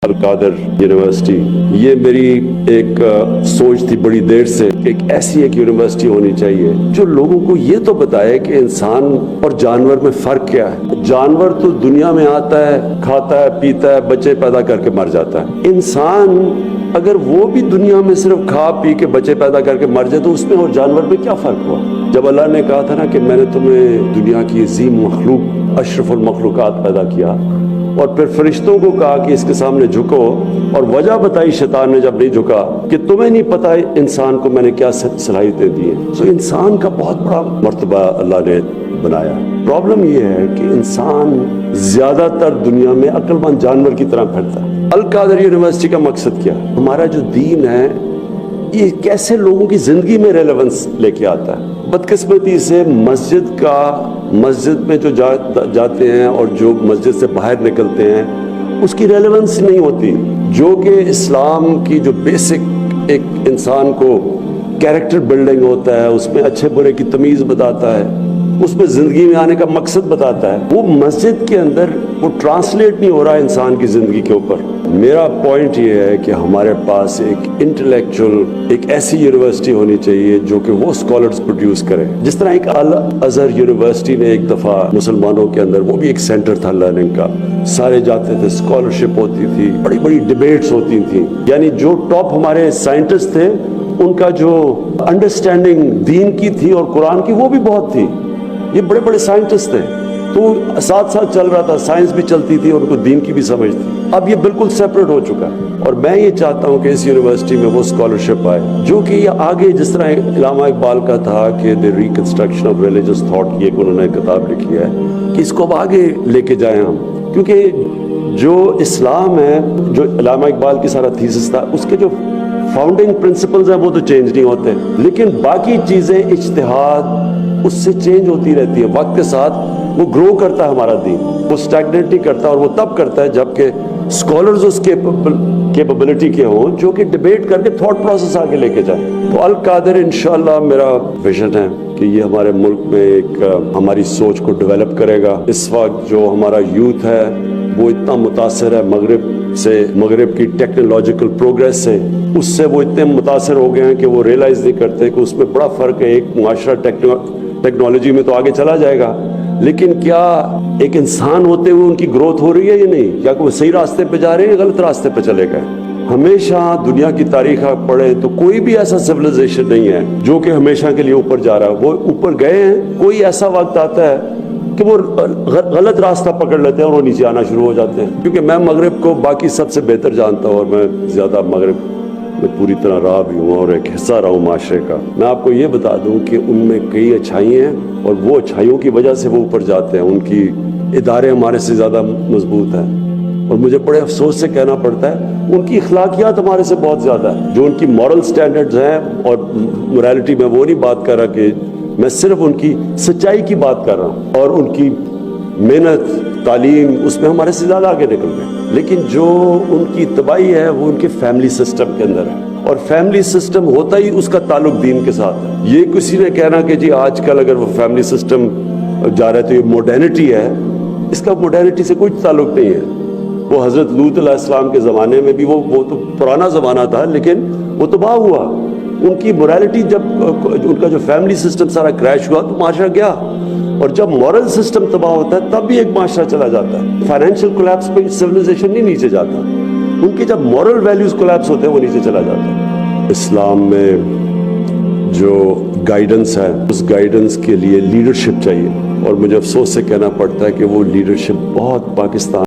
القادر university, یہ میری ایک سوچ تھی بڑی دیر سے کہ ایسی ایک یونیورسٹی ہونی چاہیے جو لوگوں کو یہ تو بتائے کہ انسان اور جانور میں فرق کیا ہے۔ جانور تو دنیا میں آتا ہے، کھاتا ہے، پیتا ہے، بچے پیدا کر کے مر جاتا ہے۔ انسان اگر وہ بھی دنیا میں صرف کھا پی کے بچے پیدا کر کے مر جائے تو اس میں اور جانور میں کیا فرق ہوا؟ جب اللہ نے کہا تھا نا کہ میں نے تمہیں دنیا کی عظیم مخلوق اشرف المخلوقات پیدا کیا، اور پھر فرشتوں کو کہا کہ اس کے سامنے جھکو، اور وجہ بتائی شیطان نے جب نہیں جھکا کہ تمہیں نہیں پتا انسان کو میں نے کیا صلاحیتیں دی ہیں۔ تو انسان کا بہت بڑا مرتبہ اللہ نے بنایا۔ پرابلم یہ ہے کہ انسان زیادہ تر دنیا میں عقل مند جانور کی طرح پھرتا ہے۔ القادر یونیورسٹی کا مقصد کیا؟ ہمارا جو دین ہے یہ کیسے لوگوں کی زندگی میں ریلیونس لے کے آتا ہے۔ بدقسمتی سے مسجد میں جو جاتے ہیں اور جو مسجد سے باہر نکلتے ہیں اس کی ریلیونس نہیں ہوتی، جو کہ اسلام کی جو بیسک ایک انسان کو کیریکٹر بلڈنگ ہوتا ہے، اس میں اچھے برے کی تمیز بتاتا ہے، اس میں زندگی میں آنے کا مقصد بتاتا ہے، وہ مسجد کے اندر وہ ٹرانسلیٹ نہیں ہو رہا انسان کی زندگی کے اوپر۔ میرا پوائنٹ یہ ہے کہ ہمارے پاس ایک انٹلیکچوئل ایک ایسی یونیورسٹی ہونی چاہیے جو کہ وہ اسکالرز پروڈیوس کرے، جس طرح ایک الازہر یونیورسٹی نے ایک دفعہ مسلمانوں کے اندر، وہ بھی ایک سینٹر تھا لرننگ کا، سارے جاتے تھے، اسکالرشپ ہوتی تھی، بڑی بڑی ڈیبیٹس ہوتی تھیں، یعنی جو ٹاپ ہمارے سائنٹسٹ تھے ان کا جو انڈرسٹینڈنگ دین کی تھی اور قرآن کی وہ بھی بہت تھی، یہ بڑے بڑے سائنٹسٹ تھے، تو ساتھ ساتھ چل رہا تھا، سائنس بھی چلتی تھی اور ان کو دین کی بھی سمجھ تھی۔ اب یہ بالکل سیپریٹ ہو چکا ہے، اور میں یہ چاہتا ہوں کہ اس یونیورسٹی میں وہ اسکالرشپ آئے جو کہ یہ آگے، جس طرح علامہ اقبال کا تھا کہ دی ریکنسٹرکشن آف ریلیجس تھاٹ کی ایک انہوں نے کتاب لکھی ہے، کہ اس کو اب آگے لے کے جائیں ہم، کیونکہ جو اسلام ہے، جو علامہ اقبال کی سارا تھیسس تھا، اس کے جو فاؤنڈنگ پرنسپلز ہیں وہ تو چینج نہیں ہوتے، لیکن باقی چیزیں اجتہاد اس سے چینج ہوتی رہتی ہے، وقت کے ساتھ وہ گرو کرتا ہے ہمارا دین، وہ اسٹیگنیٹ نہیں کرتا، اور وہ تب کرتا ہے جب کہ اسکالرز اس کیپبلٹی کے ہوں جو کہ ڈیبیٹ کر کے تھاٹ پروسیس آگے لے کے جائیں۔ تو القادر انشاءاللہ میرا ویژن ہے کہ یہ ہمارے ملک میں ایک ہماری سوچ کو ڈیولپ کرے گا۔ اس وقت جو ہمارا یوتھ ہے وہ اتنا متاثر ہے مغرب کی ٹیکنالوجیکل پروگریس سے، اس سے وہ اتنے متاثر ہو گئے ہیں کہ وہ ریئلائز نہیں کرتے کہ اس میں بڑا فرق ہے۔ ایک معاشرہ ٹیکنالوجی میں تو آگے چلا جائے گا، لیکن کیا ایک انسان ہوتے ہوئے ان کی گروتھ ہو رہی ہے یا نہیں؟ کیا وہ صحیح راستے پہ جا رہے ہیں یا غلط راستے پہ چلے گئے؟ ہمیشہ دنیا کی تاریخ آپ پڑھیں تو کوئی بھی ایسا سویلائزیشن نہیں ہے جو کہ ہمیشہ کے لیے اوپر جا رہا ہے، وہ اوپر گئے ہیں، کوئی ایسا وقت آتا ہے کہ وہ غلط راستہ پکڑ لیتے ہیں اور وہ نیچے آنا شروع ہو جاتے ہیں۔ کیونکہ میں مغرب کو باقی سب سے بہتر جانتا ہوں، اور میں زیادہ مغرب میں پوری طرح رہا بھی ہوں اور ایک حصہ رہا ہوں معاشرے کا۔ میں آپ کو یہ بتا دوں کہ ان میں کئی اچھائی ہیں، اور وہ اچھائیوں کی وجہ سے وہ اوپر جاتے ہیں، ان کی ادارے ہمارے سے زیادہ مضبوط ہیں، اور مجھے بڑے افسوس سے کہنا پڑتا ہے ان کی اخلاقیات ہمارے سے بہت زیادہ ہے۔ جو ان کی مورل سٹینڈرڈز ہیں، اور مورالٹی میں وہ نہیں بات کر رہا، کہ میں صرف ان کی سچائی کی بات کر رہا ہوں، اور ان کی محنت، تعلیم، اس میں ہمارے سے زیادہ آگے نکل گئے۔ لیکن جو ان کی تباہی ہے وہ ان کے فیملی سسٹم کے اندر ہے، اور فیملی سسٹم ہوتا ہی اس کا تعلق دین کے ساتھ ہے۔ یہ کسی نے کہنا کہ جی آج کل اگر وہ فیملی سسٹم جا رہا ہے تو یہ ماڈرنٹی ہے، اس کا ماڈرنٹی سے کوئی تعلق نہیں ہے۔ وہ حضرت لوط علیہ السلام کے زمانے میں بھی وہ تو پرانا زمانہ تھا، لیکن وہ تباہ ہوا۔ ان کی مورالٹی، جب ان کا جو فیملی سسٹم سارا کریش ہوا تو معاشرہ گیا، اور جب مورل سسٹم تباہ ہوتا ہے تب بھی ایک معاشرہ چلا جاتا ہے۔ فائنینشیل کولیپس پہ سویلائزیشن نہیں نیچے جاتا، ان کے جب مورل ویلیوز کولیپس ہوتے ہیں وہ نیچے چلا جاتا ہے۔ اسلام میں جو گائیڈنس ہے، اس گائیڈنس کے لیے لیڈرشپ چاہیے، اور مجھے افسوس سے کہنا پڑتا ہے کہ وہ لیڈرشپ بہت پاکستان